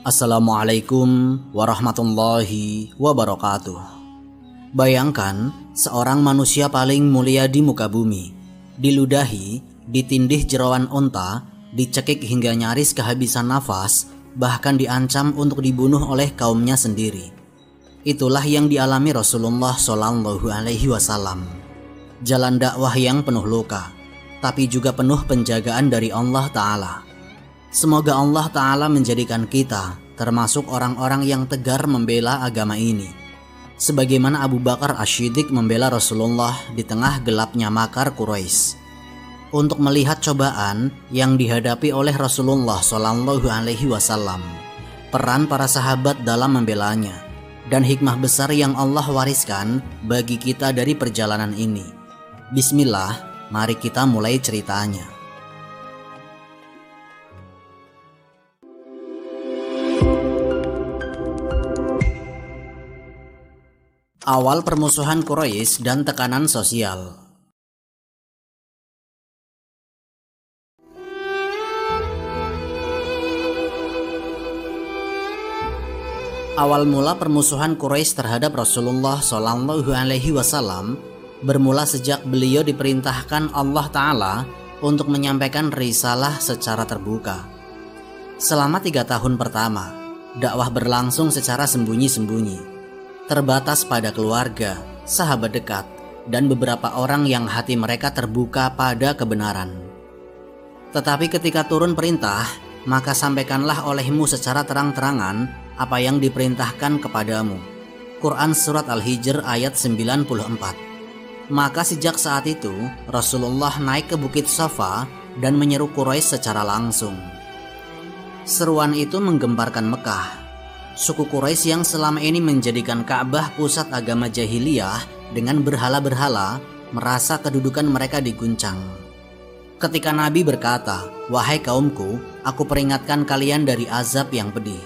Assalamualaikum warahmatullahi wabarakatuh. Bayangkan seorang manusia paling mulia di muka bumi, diludahi, ditindih jerawan onta, dicekik hingga nyaris kehabisan nafas, bahkan diancam untuk dibunuh oleh kaumnya sendiri. Itulah yang dialami Rasulullah SAW. Jalan dakwah yang penuh luka, tapi juga penuh penjagaan dari Allah Ta'ala. Semoga Allah Ta'ala menjadikan kita termasuk orang-orang yang tegar membela agama ini, sebagaimana Abu Bakar Asy-Syiddiq membela Rasulullah di tengah gelapnya makar Quraisy. Untuk melihat cobaan yang dihadapi oleh Rasulullah SAW, peran para sahabat dalam membelanya, dan hikmah besar yang Allah wariskan bagi kita dari perjalanan ini. Bismillah, mari kita mulai ceritanya. Awal permusuhan Quraisy dan tekanan sosial. Awal mula permusuhan Quraisy terhadap Rasulullah SAW bermula sejak beliau diperintahkan Allah Ta'ala untuk menyampaikan risalah secara terbuka. Selama 3 tahun pertama, dakwah berlangsung secara sembunyi-sembunyi, terbatas pada keluarga, sahabat dekat, dan beberapa orang yang hati mereka terbuka pada kebenaran. Tetapi ketika turun perintah, maka sampaikanlah olehmu secara terang-terangan apa yang diperintahkan kepadamu. Quran Surat Al-Hijr ayat 94. Maka sejak saat itu, Rasulullah naik ke Bukit Safa dan menyeru Quraisy secara langsung. Seruan itu menggemparkan Mekah. Suku Quraisy yang selama ini menjadikan Ka'bah pusat agama jahiliyah dengan berhala-berhala merasa kedudukan mereka diguncang. Ketika Nabi berkata, "Wahai kaumku, aku peringatkan kalian dari azab yang pedih."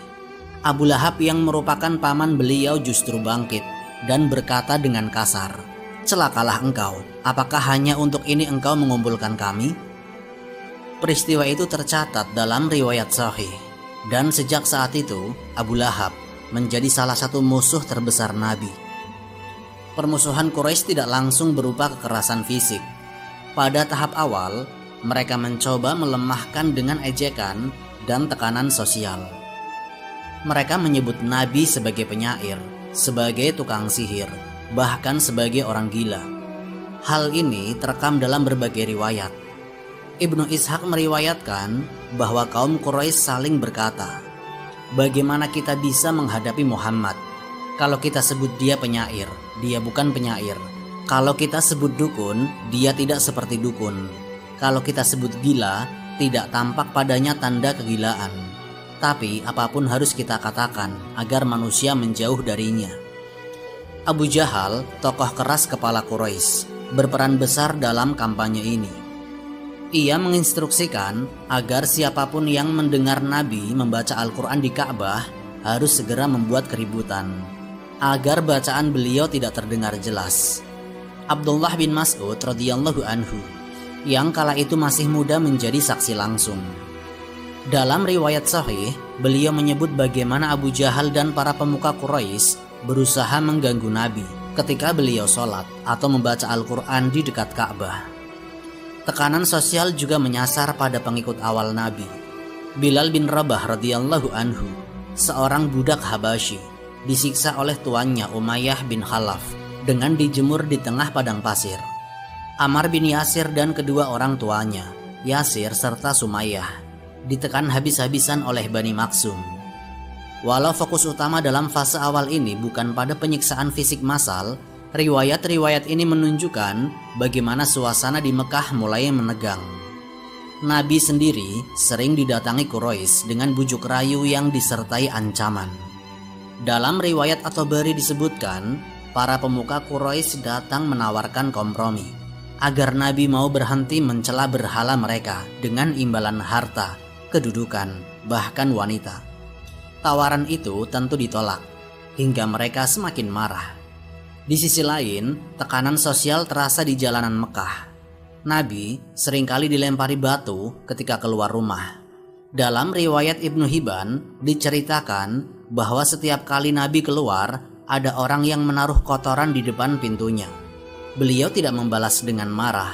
Abu Lahab yang merupakan paman beliau justru bangkit dan berkata dengan kasar, "Celakalah engkau, apakah hanya untuk ini engkau mengumpulkan kami?" Peristiwa itu tercatat dalam riwayat sahih. Dan sejak saat itu, Abu Lahab menjadi salah satu musuh terbesar Nabi. Permusuhan Quraisy tidak langsung berupa kekerasan fisik. Pada tahap awal, mereka mencoba melemahkan dengan ejekan dan tekanan sosial. Mereka menyebut Nabi sebagai penyair, sebagai tukang sihir, bahkan sebagai orang gila. Hal ini terekam dalam berbagai riwayat. Ibnu Ishaq meriwayatkan bahwa kaum Quraisy saling berkata, "Bagaimana kita bisa menghadapi Muhammad? Kalau kita sebut dia penyair, dia bukan penyair. Kalau kita sebut dukun, dia tidak seperti dukun. Kalau kita sebut gila, tidak tampak padanya tanda kegilaan. Tapi apapun harus kita katakan agar manusia menjauh darinya." Abu Jahal, tokoh keras kepala Quraisy, berperan besar dalam kampanye ini. Ia menginstruksikan agar siapapun yang mendengar Nabi membaca Al-Quran di Ka'bah harus segera membuat keributan, agar bacaan beliau tidak terdengar jelas. Abdullah bin Mas'ud radhiyallahu anhu, yang kala itu masih muda, menjadi saksi langsung. Dalam riwayat sahih, beliau menyebut bagaimana Abu Jahal dan para pemuka Quraisy berusaha mengganggu Nabi ketika beliau sholat atau membaca Al-Quran di dekat Ka'bah. Tekanan sosial juga menyasar pada pengikut awal Nabi. Bilal bin Rabah radhiyallahu anhu, seorang budak Habasyi, disiksa oleh tuannya Umayyah bin Khalaf dengan dijemur di tengah padang pasir. Ammar bin Yasir dan kedua orang tuanya, Yasir serta Sumayyah, ditekan habis-habisan oleh Bani Maksum. Walau fokus utama dalam fase awal ini bukan pada penyiksaan fisik massal, riwayat-riwayat ini menunjukkan bagaimana suasana di Mekah mulai menegang. Nabi sendiri sering didatangi Quraisy dengan bujuk rayu yang disertai ancaman. Dalam riwayat At-Tabari disebutkan, para pemuka Quraisy datang menawarkan kompromi agar Nabi mau berhenti mencela berhala mereka dengan imbalan harta, kedudukan, bahkan wanita. Tawaran itu tentu ditolak, hingga mereka semakin marah. Di sisi lain, tekanan sosial terasa di jalanan Mekah. Nabi seringkali dilempari batu ketika keluar rumah. Dalam riwayat Ibnu Hibban diceritakan bahwa setiap kali Nabi keluar, ada orang yang menaruh kotoran di depan pintunya. Beliau tidak membalas dengan marah,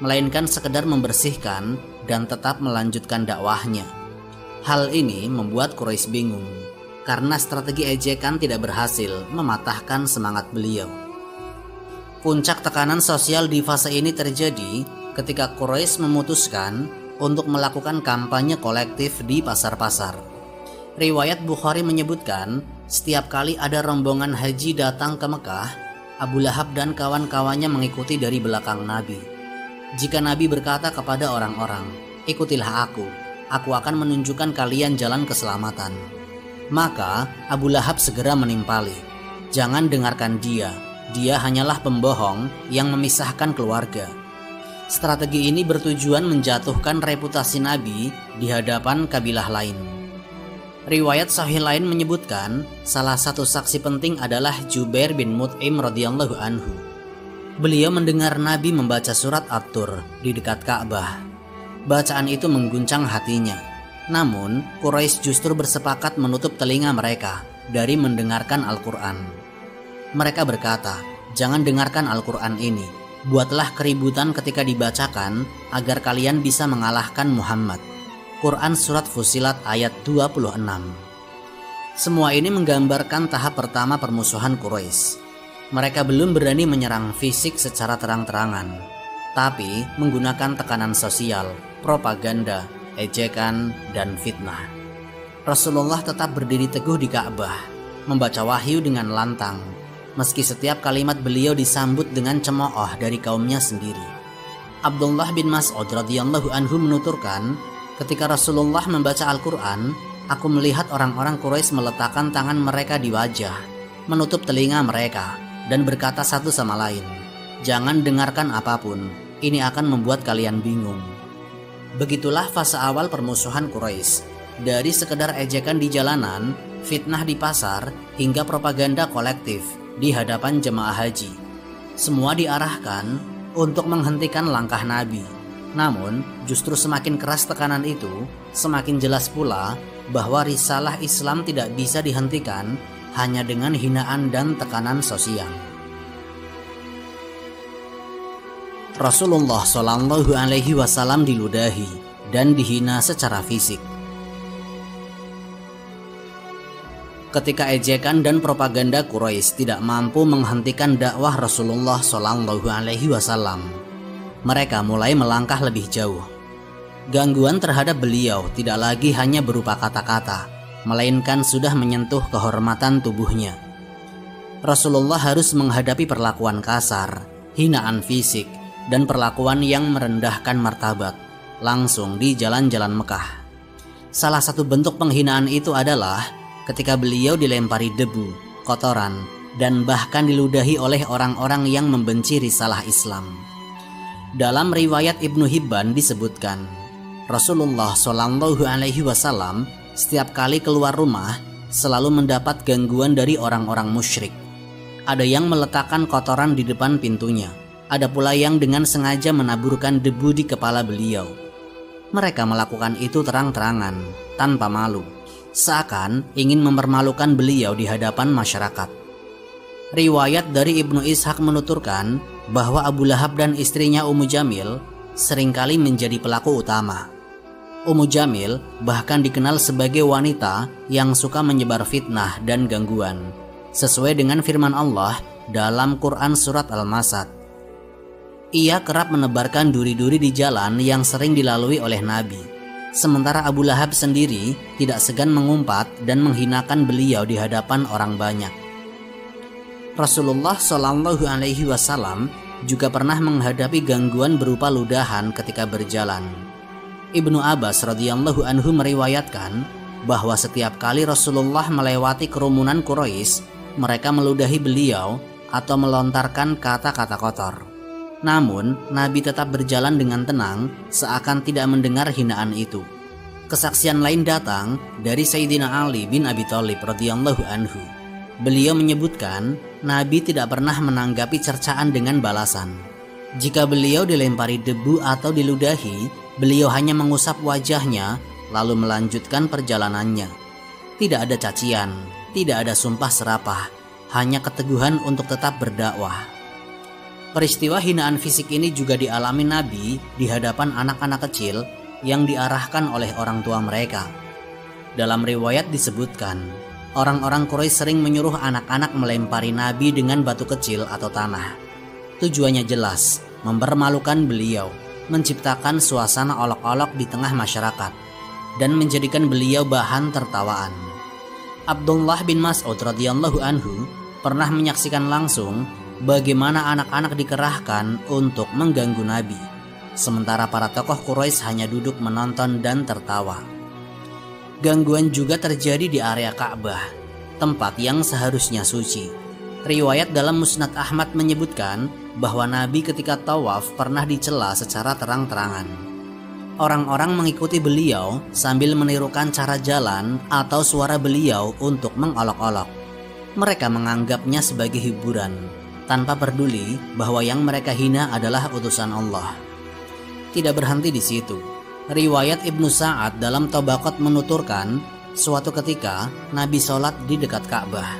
melainkan sekedar membersihkan dan tetap melanjutkan dakwahnya. Hal ini membuat Quraisy bingung, karena strategi ejekan tidak berhasil mematahkan semangat beliau. Puncak tekanan sosial di fase ini terjadi ketika Quraisy memutuskan untuk melakukan kampanye kolektif di pasar-pasar. Riwayat Bukhari menyebutkan, setiap kali ada rombongan haji datang ke Mekah, Abu Lahab dan kawan-kawannya mengikuti dari belakang Nabi. Jika Nabi berkata kepada orang-orang, "Ikutilah aku akan menunjukkan kalian jalan keselamatan." Maka Abu Lahab segera menimpali, "Jangan dengarkan dia hanyalah pembohong yang memisahkan keluarga." Strategi ini bertujuan menjatuhkan reputasi Nabi di hadapan kabilah lain. Riwayat sahih lain menyebutkan salah satu saksi penting adalah Jubair bin Mut'im radhiyallahu anhu. Beliau mendengar Nabi membaca surat At-Tur di dekat Ka'bah. Bacaan itu mengguncang hatinya. Namun, Quraisy justru bersepakat menutup telinga mereka dari mendengarkan Al-Quran. Mereka berkata, "Jangan dengarkan Al-Quran ini. Buatlah keributan ketika dibacakan agar kalian bisa mengalahkan Muhammad." Quran Surat Fussilat ayat 26. Semua ini menggambarkan tahap pertama permusuhan Quraisy. Mereka belum berani menyerang fisik secara terang-terangan, tapi menggunakan tekanan sosial, propaganda, ejekan, dan fitnah. Rasulullah tetap berdiri teguh di Ka'bah, membaca wahyu dengan lantang, meski setiap kalimat beliau disambut dengan cemooh dari kaumnya sendiri. Abdullah bin Mas'ud radhiyallahu anhu menuturkan, ketika Rasulullah membaca Al-Quran, aku melihat orang-orang Quraisy meletakkan tangan mereka di wajah, menutup telinga mereka, dan berkata satu sama lain, "Jangan dengarkan apapun, ini akan membuat kalian bingung." Begitulah fase awal permusuhan Quraisy, dari sekedar ejekan di jalanan, fitnah di pasar, hingga propaganda kolektif di hadapan jemaah haji. Semua diarahkan untuk menghentikan langkah Nabi. Namun, justru semakin keras tekanan itu, semakin jelas pula bahwa risalah Islam tidak bisa dihentikan hanya dengan hinaan dan tekanan sosial. Rasulullah Shallallahu Alaihi Wasallam diludahi dan dihina secara fisik. Ketika ejekan dan propaganda Quraisy tidak mampu menghentikan dakwah Rasulullah Shallallahu Alaihi Wasallam, mereka mulai melangkah lebih jauh. Gangguan terhadap beliau tidak lagi hanya berupa kata-kata, melainkan sudah menyentuh kehormatan tubuhnya. Rasulullah harus menghadapi perlakuan kasar, hinaan fisik, dan perlakuan yang merendahkan martabat langsung di jalan-jalan Mekah. Salah satu bentuk penghinaan itu adalah ketika beliau dilempari debu, kotoran, dan bahkan diludahi oleh orang-orang yang membenci risalah Islam. Dalam riwayat Ibnu Hibban disebutkan, Rasulullah Shallallahu Alaihi Wasallam setiap kali keluar rumah selalu mendapat gangguan dari orang-orang musyrik. Ada yang meletakkan kotoran di depan pintunya, ada pula yang dengan sengaja menaburkan debu di kepala beliau. Mereka melakukan itu terang-terangan, tanpa malu, seakan ingin mempermalukan beliau di hadapan masyarakat. Riwayat dari Ibnu Ishaq menuturkan bahwa Abu Lahab dan istrinya Ummu Jamil seringkali menjadi pelaku utama. Ummu Jamil bahkan dikenal sebagai wanita yang suka menyebar fitnah dan gangguan, sesuai dengan firman Allah dalam Quran Surat Al-Masad. Ia kerap menebarkan duri-duri di jalan yang sering dilalui oleh Nabi. Sementara Abu Lahab sendiri tidak segan mengumpat dan menghinakan beliau di hadapan orang banyak. Rasulullah Shallallahu Alaihi Wasallam juga pernah menghadapi gangguan berupa ludahan ketika berjalan. Ibnu Abbas radhiyallahu anhu meriwayatkan bahwa setiap kali Rasulullah melewati kerumunan Quraisy, mereka meludahi beliau atau melontarkan kata-kata kotor. Namun, Nabi tetap berjalan dengan tenang, seakan tidak mendengar hinaan itu. Kesaksian lain datang dari Sayyidina Ali bin Abi Thalib radhiyallahu anhu. Beliau menyebutkan, Nabi tidak pernah menanggapi cercaan dengan balasan. Jika beliau dilempari debu atau diludahi, beliau hanya mengusap wajahnya lalu melanjutkan perjalanannya. Tidak ada cacian, tidak ada sumpah serapah, hanya keteguhan untuk tetap berdakwah. Peristiwa hinaan fisik ini juga dialami Nabi di hadapan anak-anak kecil yang diarahkan oleh orang tua mereka. Dalam riwayat disebutkan, orang-orang Quraisy sering menyuruh anak-anak melempari Nabi dengan batu kecil atau tanah. Tujuannya jelas, mempermalukan beliau, menciptakan suasana olok-olok di tengah masyarakat, dan menjadikan beliau bahan tertawaan. Abdullah bin Mas'ud radhiyallahu anhu pernah menyaksikan langsung bagaimana anak-anak dikerahkan untuk mengganggu Nabi, sementara para tokoh Quraisy hanya duduk menonton dan tertawa. Gangguan juga terjadi di area Ka'bah, tempat yang seharusnya suci. Riwayat dalam Musnad Ahmad menyebutkan bahwa Nabi ketika tawaf pernah dicela secara terang-terangan. Orang-orang mengikuti beliau sambil menirukan cara jalan atau suara beliau untuk mengolok-olok. Mereka menganggapnya sebagai hiburan, tanpa peduli bahwa yang mereka hina adalah utusan Allah. Tidak berhenti di situ. Riwayat Ibnu Sa'ad dalam Tabaqat menuturkan, suatu ketika Nabi sholat di dekat Ka'bah.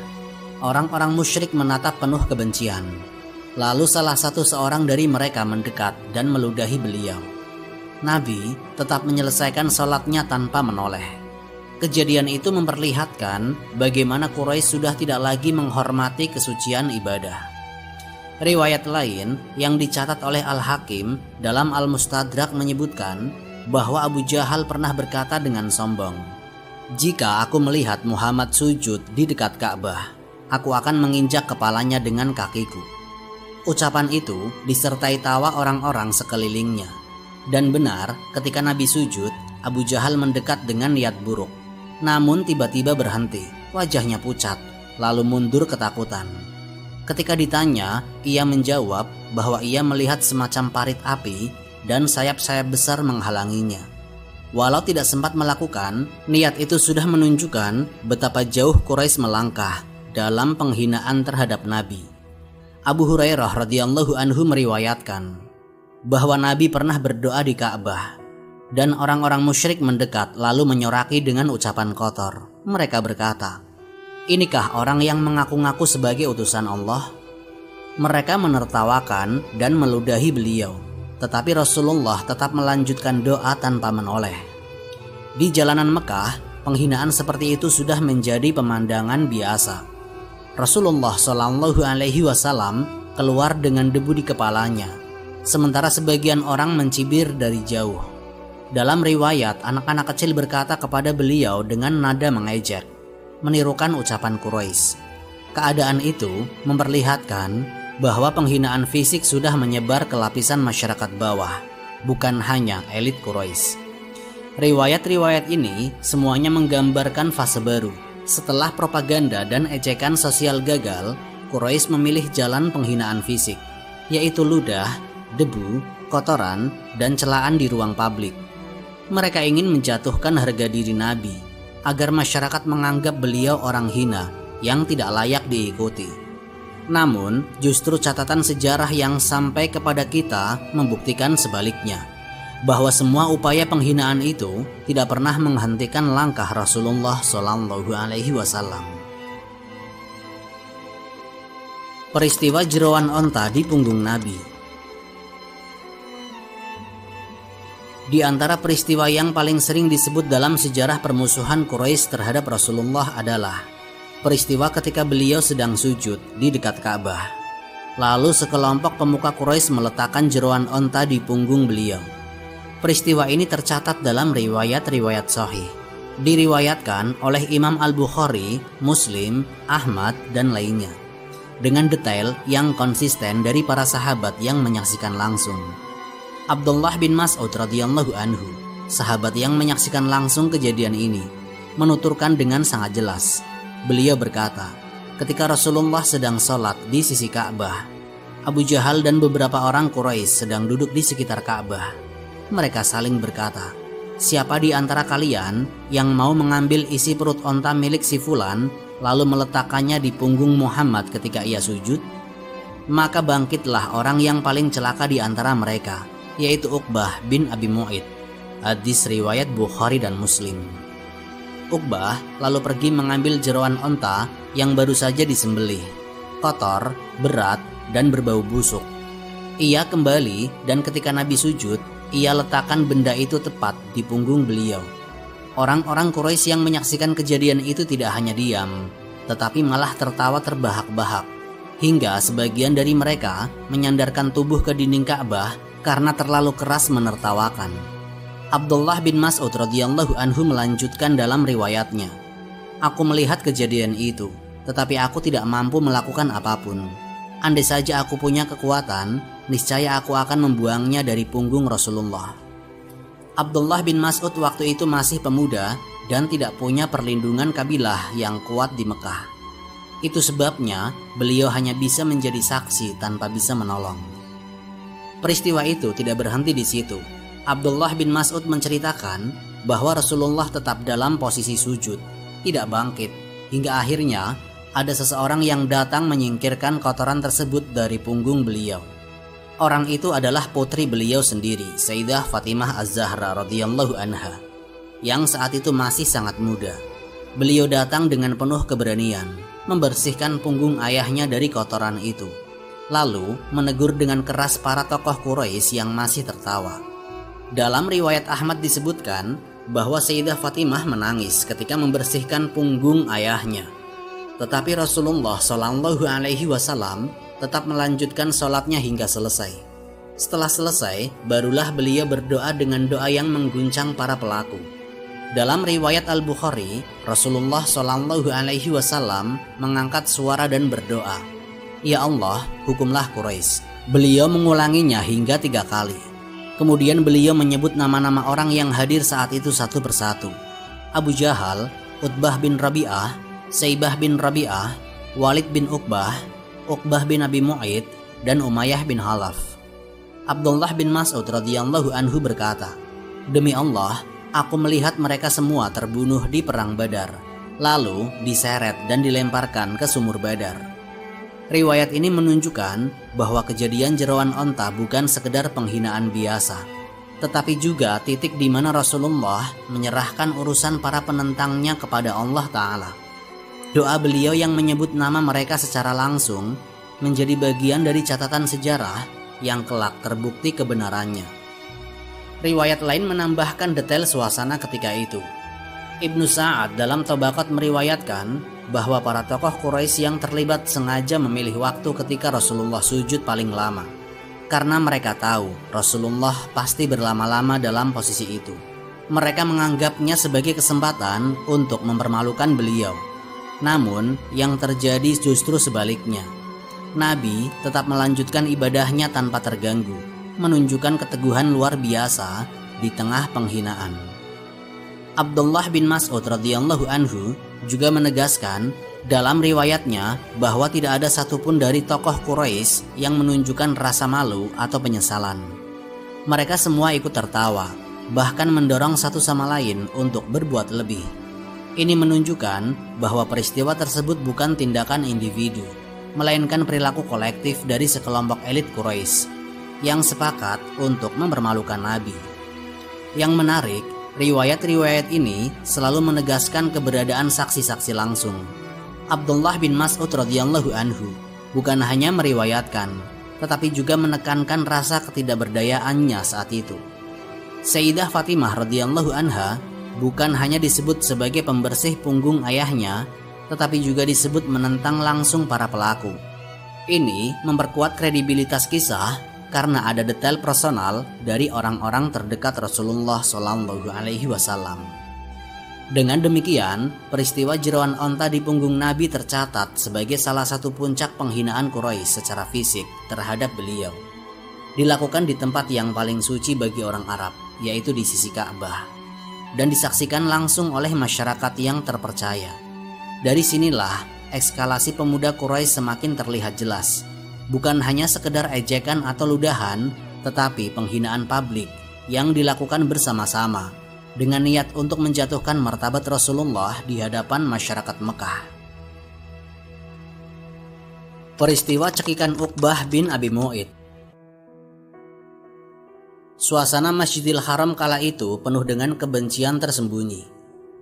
Orang-orang musyrik menatap penuh kebencian. Lalu salah seorang dari mereka mendekat dan meludahi beliau. Nabi tetap menyelesaikan sholatnya tanpa menoleh. Kejadian itu memperlihatkan bagaimana Quraisy sudah tidak lagi menghormati kesucian ibadah. Riwayat lain yang dicatat oleh Al-Hakim dalam Al-Mustadrak menyebutkan bahwa Abu Jahal pernah berkata dengan sombong, "Jika aku melihat Muhammad sujud di dekat Ka'bah, aku akan menginjak kepalanya dengan kakiku." Ucapan itu disertai tawa orang-orang sekelilingnya. Dan benar, ketika Nabi sujud, Abu Jahal mendekat dengan niat buruk. Namun tiba-tiba berhenti, wajahnya pucat, lalu mundur ketakutan. Ketika ditanya, ia menjawab bahwa ia melihat semacam parit api dan sayap-sayap besar menghalanginya. Walau tidak sempat melakukan, niat itu sudah menunjukkan betapa jauh Quraisy melangkah dalam penghinaan terhadap Nabi. Abu Hurairah radhiyallahu anhu meriwayatkan bahwa Nabi pernah berdoa di Ka'bah dan orang-orang musyrik mendekat lalu menyoraki dengan ucapan kotor. Mereka berkata, "Inikah orang yang mengaku-ngaku sebagai utusan Allah?" Mereka menertawakan dan meludahi beliau. Tetapi Rasulullah tetap melanjutkan doa tanpa menoleh. Di jalanan Mekah, penghinaan seperti itu sudah menjadi pemandangan biasa. Rasulullah Shallallahu Alaihi Wasallam keluar dengan debu di kepalanya, sementara sebagian orang mencibir dari jauh. Dalam riwayat, anak-anak kecil berkata kepada beliau dengan nada mengejek, menirukan ucapan Quraisy. Keadaan itu memperlihatkan bahwa penghinaan fisik sudah menyebar ke lapisan masyarakat bawah, bukan hanya elit Quraisy. Riwayat-riwayat ini semuanya menggambarkan fase baru. Setelah propaganda dan ejekan sosial gagal, Quraisy memilih jalan penghinaan fisik, yaitu ludah, debu, kotoran, dan celaan di ruang publik. Mereka ingin menjatuhkan harga diri Nabi, agar masyarakat menganggap beliau orang hina yang tidak layak diikuti. Namun, justru catatan sejarah yang sampai kepada kita membuktikan sebaliknya, bahwa semua upaya penghinaan itu tidak pernah menghentikan langkah Rasulullah Shallallahu Alaihi Wasallam. Peristiwa jeroan onta di punggung Nabi. Di antara peristiwa yang paling sering disebut dalam sejarah permusuhan Quraisy terhadap Rasulullah adalah peristiwa ketika beliau sedang sujud di dekat Ka'bah. Lalu sekelompok pemuka Quraisy meletakkan jeroan onta di punggung beliau. Peristiwa ini tercatat dalam riwayat-riwayat sahih. Diriwayatkan oleh Imam Al-Bukhari, Muslim, Ahmad, dan lainnya, dengan detail yang konsisten dari para sahabat yang menyaksikan langsung. Abdullah bin Mas'ud radhiyallahu anhu, sahabat yang menyaksikan langsung kejadian ini, menuturkan dengan sangat jelas. Beliau berkata, ketika Rasulullah sedang sholat di sisi Ka'bah, Abu Jahal dan beberapa orang Quraisy sedang duduk di sekitar Ka'bah. Mereka saling berkata, "Siapa di antara kalian yang mau mengambil isi perut onta milik si fulan lalu meletakkannya di punggung Muhammad ketika ia sujud?" Maka bangkitlah orang yang paling celaka di antara mereka, yaitu Uqbah bin Abi Mu'id. Hadis riwayat Bukhari dan Muslim. Uqbah lalu pergi mengambil jeroan onta yang baru saja disembelih, kotor, berat, dan berbau busuk. Ia kembali dan ketika Nabi sujud, ia letakkan benda itu tepat di punggung beliau. Orang-orang Quraisy yang menyaksikan kejadian itu tidak hanya diam, tetapi malah tertawa terbahak-bahak, hingga sebagian dari mereka menyandarkan tubuh ke dinding Ka'bah karena terlalu keras menertawakan. Abdullah bin Mas'ud radhiyallahu anhu melanjutkan dalam riwayatnya, "Aku melihat kejadian itu, tetapi aku tidak mampu melakukan apapun. Andai saja aku punya kekuatan, niscaya aku akan membuangnya dari punggung Rasulullah." Abdullah bin Mas'ud waktu itu masih pemuda dan tidak punya perlindungan kabilah yang kuat di Mekah. Itu sebabnya beliau hanya bisa menjadi saksi tanpa bisa menolong. Peristiwa itu tidak berhenti di situ. Abdullah bin Mas'ud menceritakan bahwa Rasulullah tetap dalam posisi sujud, tidak bangkit, hingga akhirnya ada seseorang yang datang menyingkirkan kotoran tersebut dari punggung beliau. Orang itu adalah putri beliau sendiri, Sayyidah Fatimah Az-Zahra radhiyallahu anha, yang saat itu masih sangat muda. Beliau datang dengan penuh keberanian, membersihkan punggung ayahnya dari kotoran itu, lalu menegur dengan keras para tokoh Quraisy yang masih tertawa. Dalam riwayat Ahmad disebutkan bahwa Sayyidah Fatimah menangis ketika membersihkan punggung ayahnya. Tetapi Rasulullah Shallallahu Alaihi Wasallam tetap melanjutkan sholatnya hingga selesai. Setelah selesai, barulah beliau berdoa dengan doa yang mengguncang para pelaku. Dalam riwayat Al-Bukhari, Rasulullah Shallallahu Alaihi Wasallam mengangkat suara dan berdoa, "Ya Allah, hukumlah Quraisy." Beliau mengulanginya hingga 3 kali. Kemudian beliau menyebut nama-nama orang yang hadir saat itu satu persatu. Abu Jahal, Utbah bin Rabi'ah, Saibah bin Rabi'ah, Walid bin Uqbah, Uqbah bin Abi Mu'id, dan Umayyah bin Halaf. Abdullah bin Mas'ud radhiyallahu anhu berkata, "Demi Allah, aku melihat mereka semua terbunuh di perang Badar, lalu diseret dan dilemparkan ke sumur Badar." Riwayat ini menunjukkan bahwa kejadian jeroan onta bukan sekedar penghinaan biasa, tetapi juga titik di mana Rasulullah menyerahkan urusan para penentangnya kepada Allah Ta'ala. Doa beliau yang menyebut nama mereka secara langsung menjadi bagian dari catatan sejarah yang kelak terbukti kebenarannya. Riwayat lain menambahkan detail suasana ketika itu. Ibnu Sa'ad dalam Tabaqat meriwayatkan bahwa para tokoh Quraisy yang terlibat sengaja memilih waktu ketika Rasulullah sujud paling lama, karena mereka tahu Rasulullah pasti berlama-lama dalam posisi itu. Mereka menganggapnya sebagai kesempatan untuk mempermalukan beliau. Namun yang terjadi justru sebaliknya. Nabi tetap melanjutkan ibadahnya tanpa terganggu, menunjukkan keteguhan luar biasa di tengah penghinaan. Abdullah bin Mas'ud radhiyallahu anhu juga menegaskan dalam riwayatnya bahwa tidak ada satupun dari tokoh Quraisy yang menunjukkan rasa malu atau penyesalan. Mereka semua ikut tertawa, bahkan mendorong satu sama lain untuk berbuat lebih. Ini menunjukkan bahwa peristiwa tersebut bukan tindakan individu, melainkan perilaku kolektif dari sekelompok elit Quraisy yang sepakat untuk mempermalukan Nabi. Yang menarik, riwayat-riwayat ini selalu menegaskan keberadaan saksi-saksi langsung. Abdullah bin Mas'ud radhiyallahu anhu bukan hanya meriwayatkan, tetapi juga menekankan rasa ketidakberdayaannya saat itu. Sayyidah Fatimah radhiyallahu anha bukan hanya disebut sebagai pembersih punggung ayahnya, tetapi juga disebut menentang langsung para pelaku. Ini memperkuat kredibilitas kisah karena ada detail personal dari orang-orang terdekat Rasulullah Shallallahu Alaihi Wasallam. Dengan demikian, peristiwa jeroan onta di punggung Nabi tercatat sebagai salah satu puncak penghinaan Quraisy secara fisik terhadap beliau. Dilakukan di tempat yang paling suci bagi orang Arab, yaitu di sisi Ka'bah, dan disaksikan langsung oleh masyarakat yang terpercaya. Dari sinilah eskalasi pemuda Quraisy semakin terlihat jelas. Bukan hanya sekedar ejekan atau ludahan, tetapi penghinaan publik yang dilakukan bersama-sama dengan niat untuk menjatuhkan martabat Rasulullah di hadapan masyarakat Mekah. Peristiwa cekikan Uqbah bin Abi Mu'id. Suasana Masjidil Haram kala itu penuh dengan kebencian tersembunyi.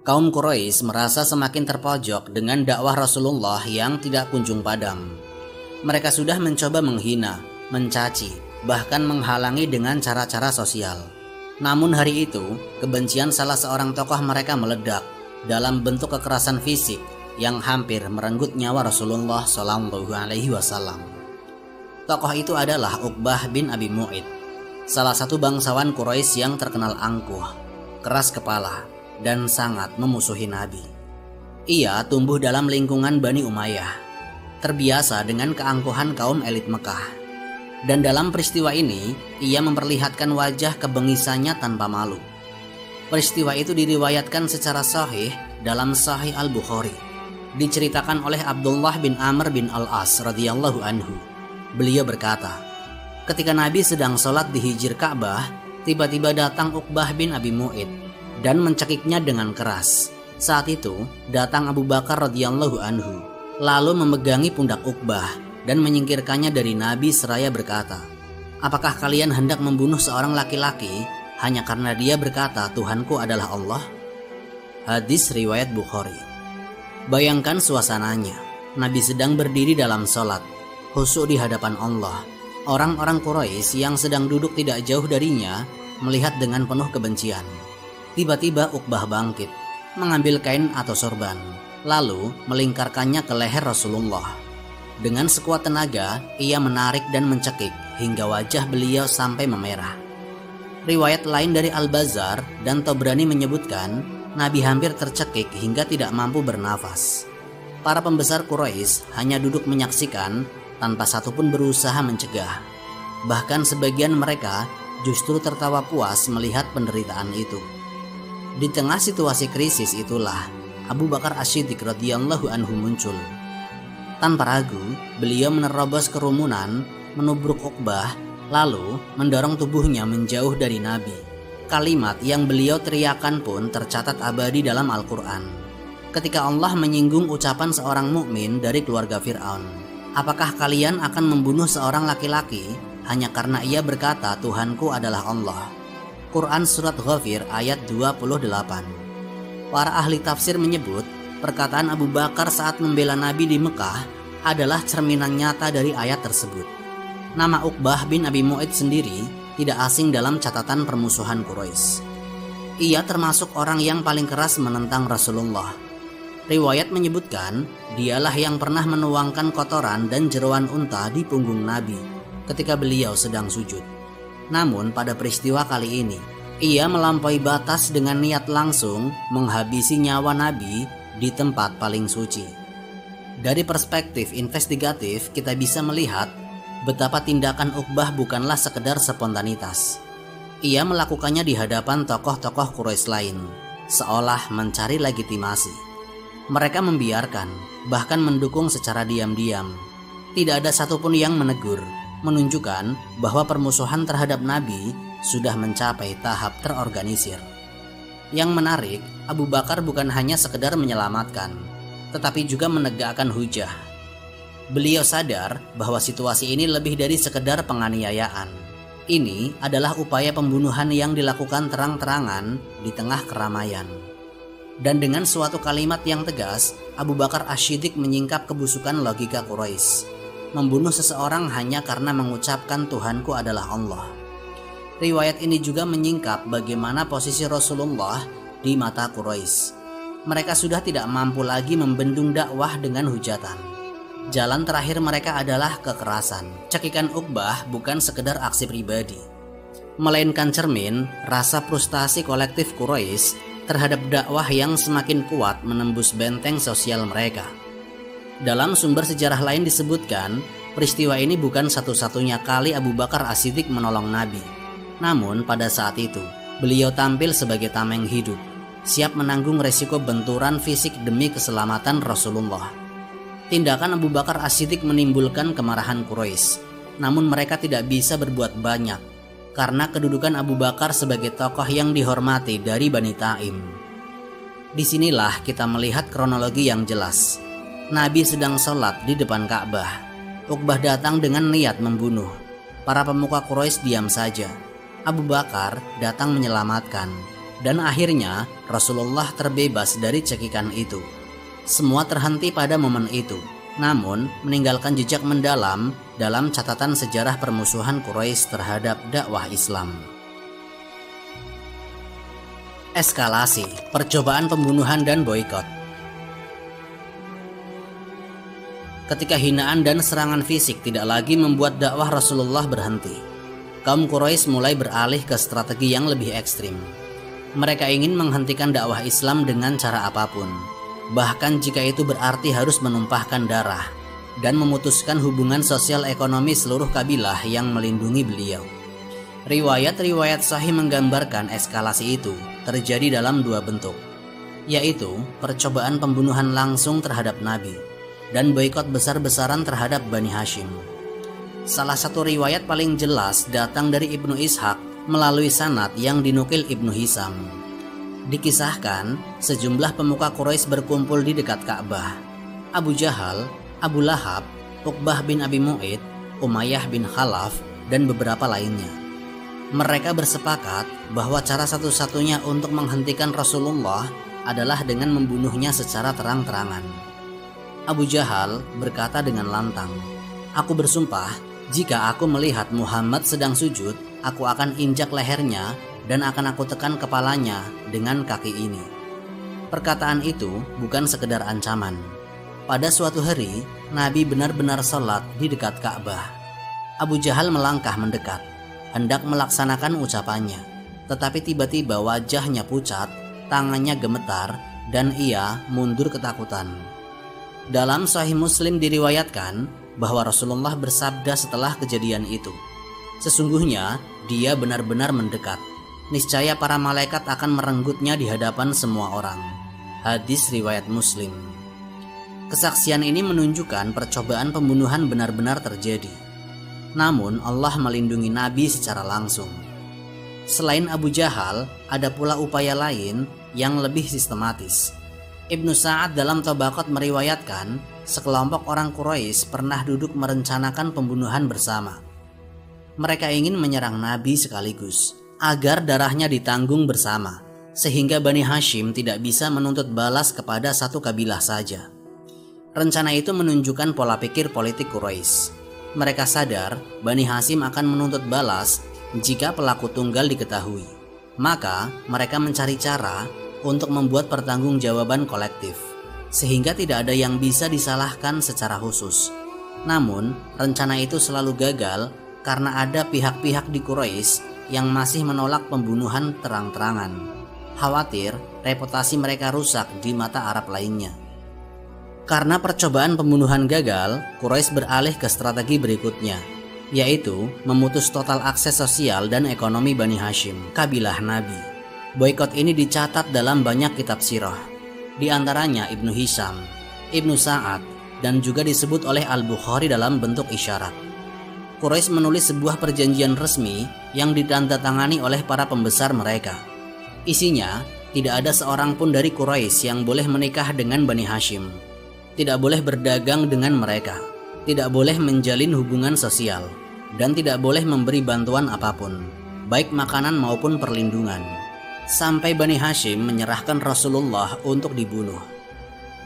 Kaum Quraisy merasa semakin terpojok dengan dakwah Rasulullah yang tidak kunjung padam. Mereka sudah mencoba menghina, mencaci, bahkan menghalangi dengan cara-cara sosial. Namun hari itu, kebencian salah seorang tokoh mereka meledak dalam bentuk kekerasan fisik yang hampir merenggut nyawa Rasulullah SAW. Tokoh itu adalah Uqbah bin Abi Mu'id, salah satu bangsawan Quraisy yang terkenal angkuh, keras kepala, dan sangat memusuhi Nabi. Ia tumbuh dalam lingkungan Bani Umayyah, terbiasa dengan keangkuhan kaum elit Mekah. Dan dalam peristiwa ini, ia memperlihatkan wajah kebengisannya tanpa malu. Peristiwa itu diriwayatkan secara sahih dalam Sahih Al-Bukhari. Diceritakan oleh Abdullah bin Amr bin Al-As radhiyallahu anhu. Beliau berkata, ketika Nabi sedang sholat di hijir Ka'bah, tiba-tiba datang Uqbah bin Abi Mu'id dan mencekiknya dengan keras. Saat itu datang Abu Bakar radhiyallahu anhu, lalu memegangi pundak Uqbah dan menyingkirkannya dari Nabi seraya berkata, apakah kalian hendak membunuh seorang laki-laki hanya karena dia berkata Tuhanku adalah Allah? Hadis riwayat Bukhari. Bayangkan suasananya, Nabi sedang berdiri dalam sholat, khusyuk di hadapan Allah. Orang-orang Quraisy yang sedang duduk tidak jauh darinya melihat dengan penuh kebencian. Tiba-tiba Uqbah bangkit, mengambil kain atau sorban, lalu melingkarkannya ke leher Rasulullah. Dengan sekuat tenaga, ia menarik dan mencekik hingga wajah beliau sampai memerah. Riwayat lain dari Al-Bazzar dan Tabrani menyebutkan, Nabi hampir tercekik hingga tidak mampu bernafas. Para pembesar Quraisy hanya duduk menyaksikan tanpa satupun berusaha mencegah. Bahkan sebagian mereka justru tertawa puas melihat penderitaan itu. Di tengah situasi krisis itulah Abu Bakar As-Siddiq radhiyallahu anhu muncul. Tanpa ragu, beliau menerobos kerumunan, menubruk Uqbah, lalu mendorong tubuhnya menjauh dari Nabi. Kalimat yang beliau teriakan pun tercatat abadi dalam Al-Quran. Ketika Allah menyinggung ucapan seorang mukmin dari keluarga Fir'aun, apakah kalian akan membunuh seorang laki-laki hanya karena ia berkata Tuhanku adalah Allah? Quran Surat Ghafir ayat 28. Para ahli tafsir menyebut, perkataan Abu Bakar saat membela Nabi di Mekah adalah cerminan nyata dari ayat tersebut. Nama Uqbah bin Abi Mu'id sendiri tidak asing dalam catatan permusuhan Quraisy. Ia termasuk orang yang paling keras menentang Rasulullah. Riwayat menyebutkan, dialah yang pernah menuangkan kotoran dan jeroan unta di punggung Nabi ketika beliau sedang sujud. Namun pada peristiwa kali ini, ia melampaui batas dengan niat langsung menghabisi nyawa Nabi di tempat paling suci. Dari perspektif investigatif, kita bisa melihat betapa tindakan Uqbah bukanlah sekedar spontanitas. Ia melakukannya di hadapan tokoh-tokoh Quraisy lain, seolah mencari legitimasi. Mereka membiarkan, bahkan mendukung secara diam-diam. Tidak ada satupun yang menegur, menunjukkan bahwa permusuhan terhadap Nabi sudah mencapai tahap terorganisir. Yang menarik, Abu Bakar bukan hanya sekedar menyelamatkan, tetapi juga menegakkan hujah. Beliau sadar bahwa situasi ini lebih dari sekedar penganiayaan. Ini adalah upaya pembunuhan yang dilakukan terang-terangan di tengah keramaian. Dan dengan suatu kalimat yang tegas, Abu Bakar As-Siddiq menyingkap kebusukan logika Quraisy. Membunuh seseorang hanya karena mengucapkan Tuhanku adalah Allah. Riwayat ini juga menyingkap bagaimana posisi Rasulullah di mata Quraisy. Mereka sudah tidak mampu lagi membendung dakwah dengan hujatan. Jalan terakhir mereka adalah kekerasan. Cekikan Uqbah bukan sekedar aksi pribadi, melainkan cermin rasa frustasi kolektif Quraisy terhadap dakwah yang semakin kuat menembus benteng sosial mereka. Dalam sumber sejarah lain disebutkan, peristiwa ini bukan satu-satunya kali Abu Bakar As-Siddiq menolong Nabi. Namun pada saat itu, beliau tampil sebagai tameng hidup, siap menanggung resiko benturan fisik demi keselamatan Rasulullah. Tindakan Abu Bakar As-Siddiq menimbulkan kemarahan Quraisy, namun mereka tidak bisa berbuat banyak karena kedudukan Abu Bakar sebagai tokoh yang dihormati dari Bani Taim. Disinilah kita melihat kronologi yang jelas. Nabi sedang sholat di depan Ka'bah. Uqbah datang dengan niat membunuh. Para pemuka Quraisy diam saja. Abu Bakar datang menyelamatkan, dan akhirnya Rasulullah terbebas dari cekikan itu. Semua terhenti pada momen itu, namun meninggalkan jejak mendalam dalam catatan sejarah permusuhan Quraisy terhadap dakwah Islam. Eskalasi, percobaan pembunuhan dan boikot. Ketika hinaan dan serangan fisik tidak lagi membuat dakwah Rasulullah berhenti, kaum Quraisy mulai beralih ke strategi yang lebih ekstrim. Mereka ingin menghentikan dakwah Islam dengan cara apapun, bahkan jika itu berarti harus menumpahkan darah dan memutuskan hubungan sosial ekonomi seluruh kabilah yang melindungi beliau. Riwayat-riwayat sahih menggambarkan eskalasi itu terjadi dalam dua bentuk, yaitu percobaan pembunuhan langsung terhadap Nabi dan boikot besar-besaran terhadap Bani Hashim. Salah satu riwayat paling jelas datang dari Ibnu Ishaq melalui sanad yang dinukil Ibnu Hisam. Dikisahkan, sejumlah pemuka Quraisy berkumpul di dekat Ka'bah. Abu Jahal, Abu Lahab, Uqbah bin Abi Mu'id, Umayyah bin Khalaf, dan beberapa lainnya. Mereka bersepakat bahwa cara satu-satunya untuk menghentikan Rasulullah adalah dengan membunuhnya secara terang-terangan. Abu Jahal berkata dengan lantang, "Aku bersumpah, jika aku melihat Muhammad sedang sujud, aku akan injak lehernya dan akan aku tekan kepalanya dengan kaki ini." Perkataan itu bukan sekedar ancaman. Pada suatu hari, Nabi benar-benar sholat di dekat Ka'bah. Abu Jahal melangkah mendekat, hendak melaksanakan ucapannya. Tetapi tiba-tiba wajahnya pucat, tangannya gemetar, dan ia mundur ketakutan. Dalam Sahih Muslim diriwayatkan bahwa Rasulullah bersabda setelah kejadian itu, "Sesungguhnya dia benar-benar mendekat. Niscaya para malaikat akan merenggutnya di hadapan semua orang." Hadis riwayat Muslim. Kesaksian ini menunjukkan percobaan pembunuhan benar-benar terjadi. Namun Allah melindungi Nabi secara langsung. Selain Abu Jahal, ada pula upaya lain yang lebih sistematis. Ibnu Sa'ad dalam Tabaqat meriwayatkan, sekelompok orang Quraisy pernah duduk merencanakan pembunuhan bersama. Mereka ingin menyerang Nabi sekaligus, agar darahnya ditanggung bersama, sehingga Bani Hashim tidak bisa menuntut balas kepada satu kabilah saja. Rencana itu menunjukkan pola pikir politik Quraisy. Mereka sadar Bani Hashim akan menuntut balas jika pelaku tunggal diketahui. Maka mereka mencari cara untuk membuat pertanggungjawaban kolektif, sehingga tidak ada yang bisa disalahkan secara khusus. Namun, rencana itu selalu gagal karena ada pihak-pihak di Quraisy yang masih menolak pembunuhan terang-terangan. Khawatir reputasi mereka rusak di mata Arab lainnya. Karena percobaan pembunuhan gagal, Quraisy beralih ke strategi berikutnya, yaitu memutus total akses sosial dan ekonomi Bani Hashim, kabilah Nabi. Boikot ini dicatat dalam banyak kitab sirah, di antaranya Ibnu Hisam, Ibnu Sa'ad, dan juga disebut oleh Al-Bukhari dalam bentuk isyarat. Quraisy menulis sebuah perjanjian resmi yang ditandatangani oleh para pembesar mereka. Isinya, tidak ada seorang pun dari Quraisy yang boleh menikah dengan Bani Hashim, tidak boleh berdagang dengan mereka, tidak boleh menjalin hubungan sosial, dan tidak boleh memberi bantuan apapun, baik makanan maupun perlindungan, sampai Bani Hashim menyerahkan Rasulullah untuk dibunuh.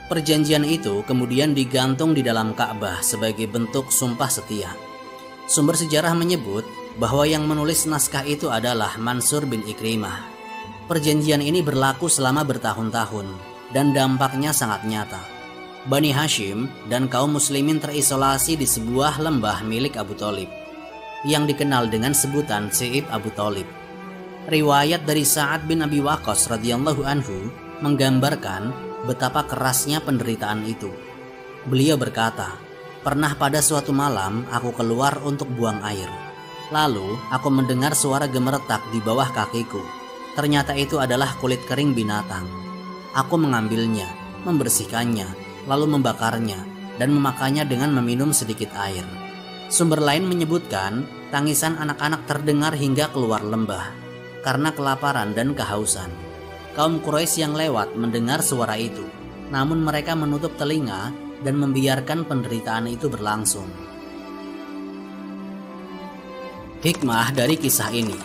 Perjanjian itu kemudian digantung di dalam Ka'bah sebagai bentuk sumpah setia. Sumber sejarah menyebut bahwa yang menulis naskah itu adalah Mansur bin Ikrimah. Perjanjian ini berlaku selama bertahun-tahun dan dampaknya sangat nyata. Bani Hashim dan kaum muslimin terisolasi di sebuah lembah milik Abu Thalib yang dikenal dengan sebutan Si'ib Abu Thalib. Riwayat dari Sa'ad bin Abi Waqqas radhiyallahu anhu menggambarkan betapa kerasnya penderitaan itu. Beliau berkata, "Pernah pada suatu malam aku keluar untuk buang air. Lalu aku mendengar suara gemeretak di bawah kakiku. Ternyata itu adalah kulit kering binatang. Aku mengambilnya, membersihkannya, lalu membakarnya dan memakannya dengan meminum sedikit air." Sumber lain menyebutkan tangisan anak-anak terdengar hingga keluar lembah karena kelaparan dan kehausan. Kaum Quraisy yang lewat mendengar suara itu, namun mereka menutup telinga dan membiarkan penderitaan itu berlangsung. Hikmah dari kisah ini.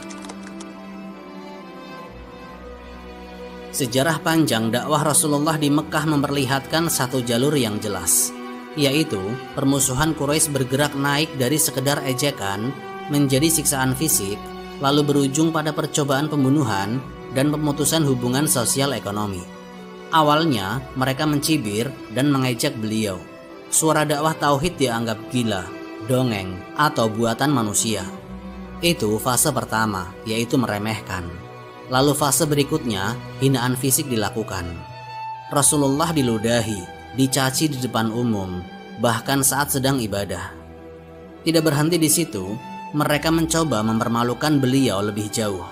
Sejarah panjang dakwah Rasulullah di Mekah memperlihatkan satu jalur yang jelas, yaitu permusuhan Quraisy bergerak naik dari sekedar ejekan menjadi siksaan fisik, lalu berujung pada percobaan pembunuhan dan pemutusan hubungan sosial ekonomi. Awalnya mereka mencibir dan mengejek beliau. Suara dakwah tauhid dianggap gila, dongeng, atau buatan manusia. Itu fase pertama, yaitu meremehkan. Lalu fase berikutnya, hinaan fisik dilakukan. Rasulullah diludahi, dicaci di depan umum, bahkan saat sedang ibadah. Tidak berhenti di situ, mereka mencoba mempermalukan beliau lebih jauh.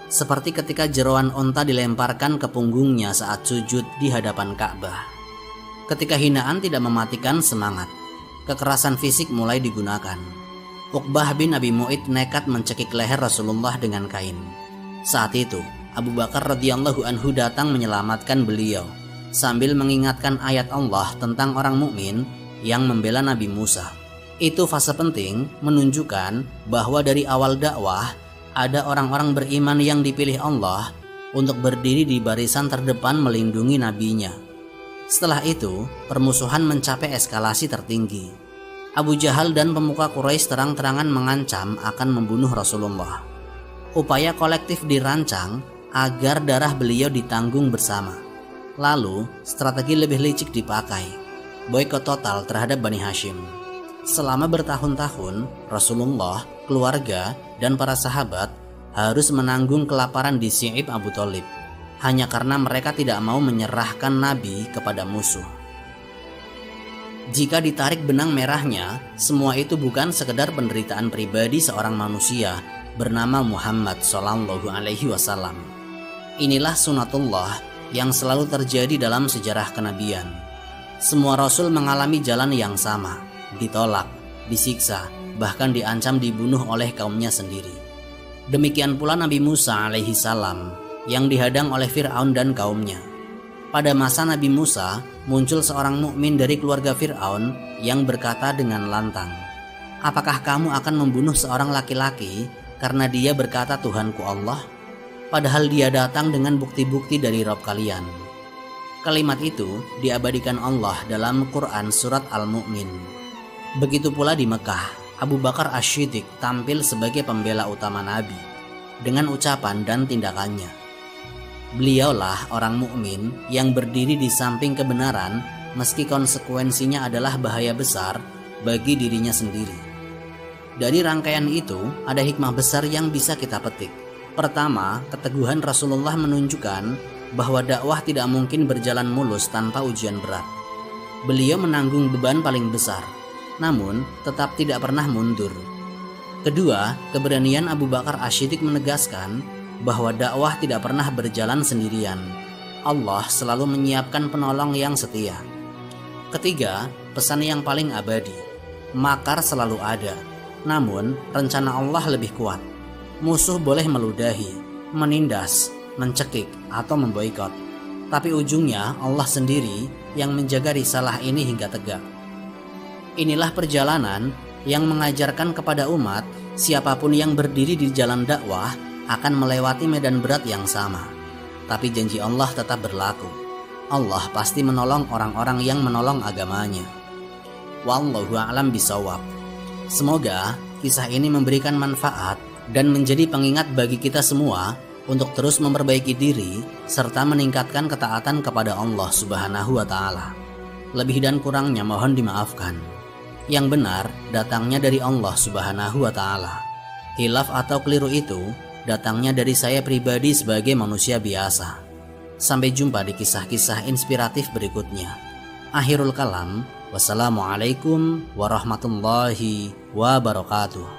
Seperti ketika jeroan onta dilemparkan ke punggungnya saat sujud di hadapan Ka'bah. Ketika hinaan tidak mematikan semangat, kekerasan fisik mulai digunakan. Uqbah bin Abi Mu'id nekat mencekik leher Rasulullah dengan kain. Saat itu, Abu Bakar radhiyallahu anhu datang menyelamatkan beliau sambil mengingatkan ayat Allah tentang orang mukmin yang membela Nabi Musa. Itu fase penting menunjukkan bahwa dari awal dakwah ada orang-orang beriman yang dipilih Allah untuk berdiri di barisan terdepan melindungi nabinya. Setelah itu, permusuhan mencapai eskalasi tertinggi. Abu Jahal dan pemuka Quraisy terang-terangan mengancam akan membunuh Rasulullah. Upaya kolektif dirancang agar darah beliau ditanggung bersama. Lalu, strategi lebih licik dipakai, boikot total terhadap Bani Hashim. Selama bertahun-tahun, Rasulullah, keluarga, dan para sahabat harus menanggung kelaparan di Syi'ib Abu Thalib, hanya karena mereka tidak mau menyerahkan Nabi kepada musuh. Jika ditarik benang merahnya, semua itu bukan sekedar penderitaan pribadi seorang manusia bernama Muhammad Sallallahu Alaihi Wasallam. Inilah sunatullah yang selalu terjadi dalam sejarah kenabian. Semua rasul mengalami jalan yang sama, ditolak, disiksa, bahkan diancam dibunuh oleh kaumnya sendiri. Demikian pula Nabi Musa alaihi salam yang dihadang oleh Fir'aun dan kaumnya. Pada masa Nabi Musa, muncul seorang mukmin dari keluarga Fir'aun yang berkata dengan lantang, "Apakah kamu akan membunuh seorang laki-laki karena dia berkata Tuhanku Allah? Padahal dia datang dengan bukti-bukti dari Rabb kalian." Kalimat itu diabadikan Allah dalam Quran surat Al-Mu'min. Begitu pula di Mekah, Abu Bakar Asy-Syiddiq tampil sebagai pembela utama Nabi dengan ucapan dan tindakannya. Beliaulah orang mukmin yang berdiri di samping kebenaran meski konsekuensinya adalah bahaya besar bagi dirinya sendiri. Dari rangkaian itu ada hikmah besar yang bisa kita petik. Pertama, keteguhan Rasulullah menunjukkan bahwa dakwah tidak mungkin berjalan mulus tanpa ujian berat. Beliau menanggung beban paling besar, namun tetap tidak pernah mundur. Kedua, keberanian Abu Bakar Asy-Syiddiq menegaskan bahwa dakwah tidak pernah berjalan sendirian. Allah selalu menyiapkan penolong yang setia. Ketiga, pesan yang paling abadi. Makar selalu ada, namun rencana Allah lebih kuat. Musuh boleh meludahi, menindas, mencekik, atau memboikot, tapi ujungnya Allah sendiri yang menjaga risalah ini hingga tegak. Inilah perjalanan yang mengajarkan kepada umat, siapapun yang berdiri di jalan dakwah akan melewati medan berat yang sama. Tapi janji Allah tetap berlaku. Allah pasti menolong orang-orang yang menolong agamanya. Wallahu a'lam bishawab. Semoga kisah ini memberikan manfaat dan menjadi pengingat bagi kita semua untuk terus memperbaiki diri serta meningkatkan ketaatan kepada Allah Subhanahu wa Ta'ala. Lebih dan kurangnya mohon dimaafkan. Yang benar datangnya dari Allah Subhanahu wa Ta'ala. Hilaf atau keliru itu datangnya dari saya pribadi sebagai manusia biasa. Sampai jumpa di kisah-kisah inspiratif berikutnya. Akhirul kalam, wassalamualaikum warahmatullahi wabarakatuh.